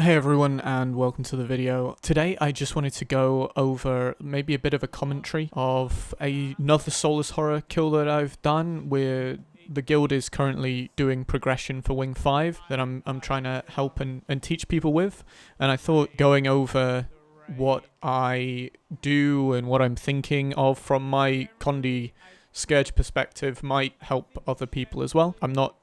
Hey everyone and welcome to the video. Today I just wanted to go over maybe a bit of a commentary of another Soulless horror kill that I've done where the guild is currently doing progression for Wing 5 that I'm trying to help and teach people with, and I thought going over what I do and what I'm thinking of from my Condi Scourge perspective might help other people as well. I'm not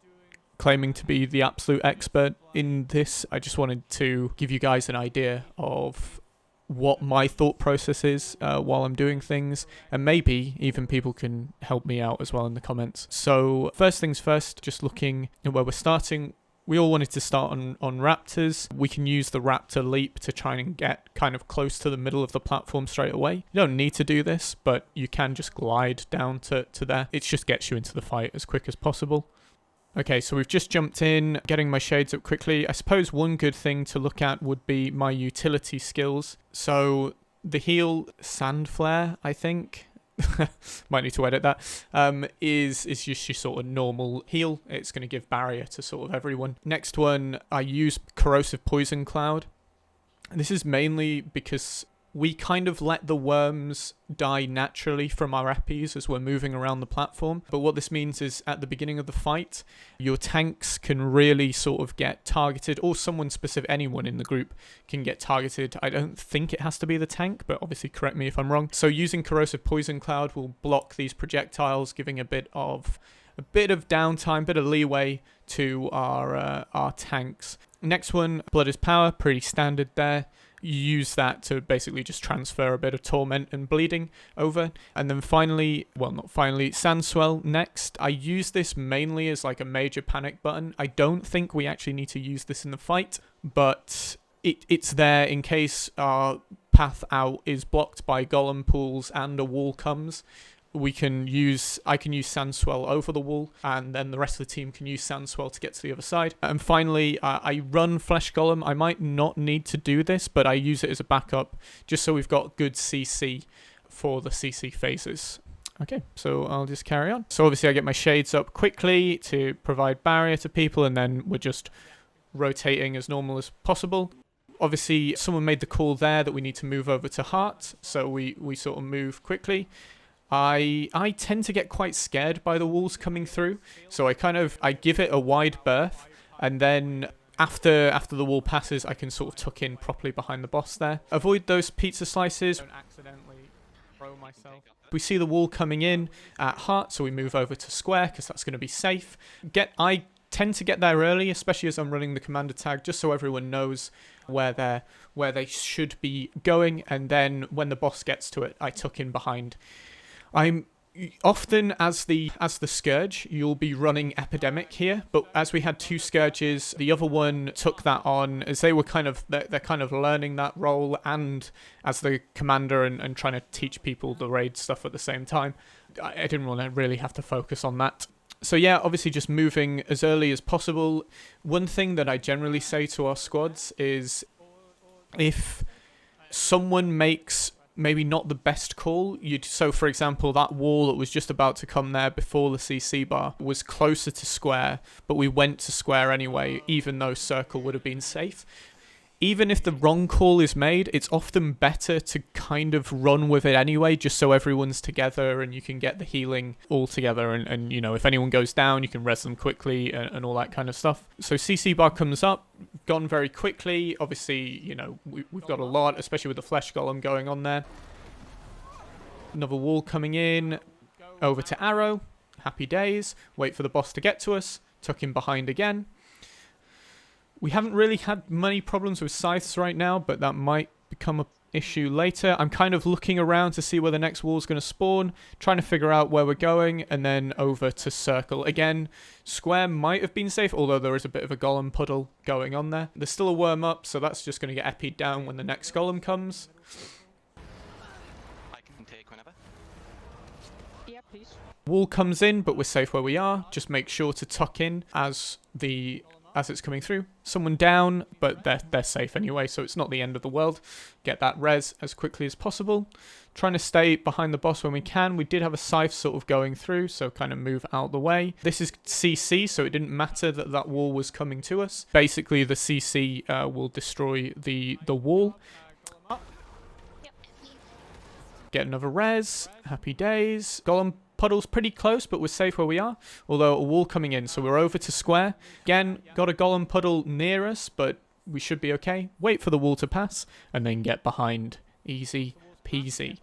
claiming to be the absolute expert in this. I just wanted to give you guys an idea of what my thought process is while I'm doing things, and maybe even people can help me out as well in the comments. So first things first, just looking at where we're starting. We all wanted to start on raptors. We can use the raptor leap to try and get kind of close to the middle of the platform straight away. You don't need to do this, but you can just glide down to there. It just gets you into the fight as quick as possible. Okay, so we've just jumped in, getting my shades up quickly. I suppose one good thing to look at would be my utility skills. So the heal Sand Flare, I think, might need to edit that, is just your sort of normal heal. It's going to give barrier to sort of everyone. Next one, I use Corrosive Poison Cloud. This is mainly because we kind of let the worms die naturally from our epis as we're moving around the platform. But what this means is at the beginning of the fight, your tanks can really sort of get targeted, or someone specific, anyone in the group can get targeted. I don't think it has to be the tank, but obviously correct me if I'm wrong. So using Corrosive Poison Cloud will block these projectiles, giving a bit of downtime, bit of leeway to our tanks. Next one, Blood is Power, pretty standard there. You use that to basically just transfer a bit of torment and bleeding over. And then finally, well, not finally, Sand Swell next. I use this mainly as like a major panic button. I don't think we actually need to use this in the fight, but it's there in case our path out is blocked by golem pools and a wall comes. I can use Sand Swell over the wall, and then the rest of the team can use Sand Swell to get to the other side. And finally, I run Flesh Golem. I might not need to do this, but I use it as a backup, just so we've got good CC for the CC phases. Okay, so I'll just carry on. So obviously I get my shades up quickly to provide barrier to people, and then we're just rotating as normal as possible. Obviously, someone made the call there that we need to move over to Heart, so we sort of move quickly. I tend to get quite scared by the walls coming through, so I give it a wide berth, and then after the wall passes, I can sort of tuck in properly behind the boss there. Avoid those pizza slices. Don't accidentally throw myself. We see the wall coming in at Heart, so we move over to Square because that's going to be safe. I tend to get there early, especially as I'm running the commander tag, just so everyone knows where they should be going, and then when the boss gets to it, I tuck in behind. I'm often, as the Scourge, you'll be running Epidemic here, but as we had two Scourges, the other one took that on as they're kind of learning that role, and as the commander and trying to teach people the raid stuff at the same time. I didn't want to really have to focus on that. So yeah, obviously just moving as early as possible. One thing that I generally say to our squads is if someone makes maybe not the best call, so for example, that wall that was just about to come there before the CC bar was closer to Square, but we went to Square anyway, even though Circle would have been safe. Even if the wrong call is made, it's often better to kind of run with it anyway, just so everyone's together and you can get the healing all together, and you know, if anyone goes down, you can res them quickly and all that kind of stuff. So CC bar comes up, gone very quickly. Obviously, you know, we've got a lot, especially with the Flesh Golem going on there. Another wall coming in, over to Arrow, happy days, wait for the boss to get to us, tuck in behind again. We haven't really had many problems with scythes right now, but that might become an issue later. I'm kind of looking around to see where the next wall is going to spawn, trying to figure out where we're going, and then over to Circle. Again, Square might have been safe, although there is a bit of a golem puddle going on there. There's still a worm up, so that's just going to get epi'd down when the next golem comes. I can take whenever. Yeah, please. Wall comes in, but we're safe where we are. Just make sure to tuck in as the as it's coming through. Someone down, but they're safe anyway, so it's not the end of the world. Get that res as quickly as possible. Trying to stay behind the boss when we can. We did have a scythe sort of going through, so kind of move out the way. This is CC, so it didn't matter that that wall was coming to us. Basically, the CC will destroy the wall. Get another res. Happy days. Golem puddle's pretty close, but we're safe where we are. Although a wall coming in, so we're over to square. Again, got a golem puddle near us, but we should be okay. Wait for the wall to pass, and then get behind. Easy peasy.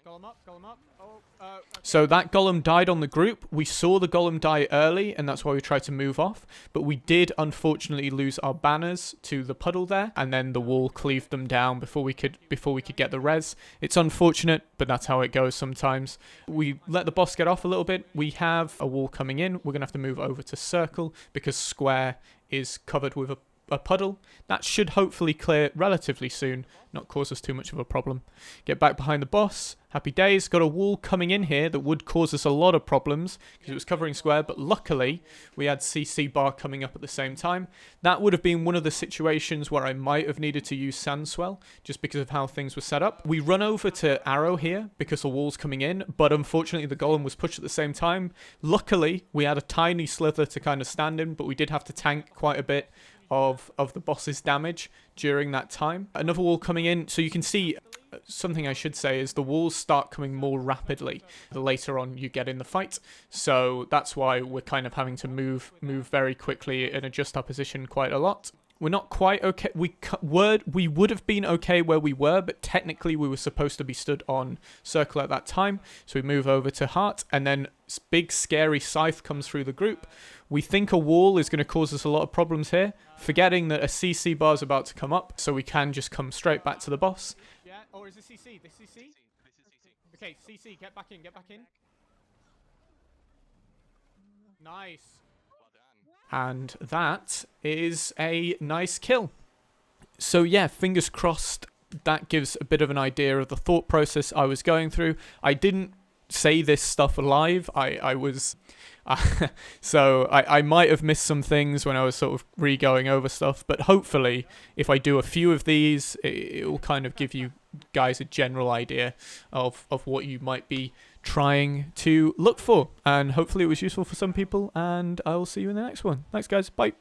Golem up, golem up. So that golem died on the group. We saw the golem die early, and that's why we tried to move off. But we did unfortunately lose our banners to the puddle there, and then the wall cleaved them down before we could get the res. It's unfortunate, but that's how it goes sometimes. We let the boss get off a little bit. We have a wall coming in. We're gonna have to move over to circle because square is covered with a puddle. That should hopefully clear relatively soon, not cause us too much of a problem. Get back behind the boss. Happy days. Got a wall coming in here that would cause us a lot of problems because it was covering square, but luckily we had CC bar coming up at the same time. That would have been one of the situations where I might have needed to use Sandswell just because of how things were set up. We run over to arrow here because the wall's coming in, but unfortunately the golem was pushed at the same time. Luckily we had a tiny slither to kind of stand in, but we did have to tank quite a bit of the boss's damage during that time. Another wall coming in, so you can see something I should say is the walls start coming more rapidly the later on you get in the fight, so that's why we're kind of having to move very quickly and adjust our position quite a lot. We're not quite okay. We would have been okay where we were, but technically we were supposed to be stood on circle at that time. So we move over to heart, and then big scary scythe comes through the group. We think a wall is going to cause us a lot of problems here, forgetting that a CC bar is about to come up, so we can just come straight back to the boss. Yeah, or is it CC? This CC? Okay, CC, get back in, get back in. Nice. And that is a nice kill. So yeah, fingers crossed that gives a bit of an idea of the thought process I was going through. I didn't say this stuff live. I was... so I might have missed some things when I was sort of re-going over stuff, but hopefully if I do a few of these, it will kind of give you guys a general idea of what you might be trying to look for, and hopefully it was useful for some people, and I will see you in the next one. Thanks guys, bye.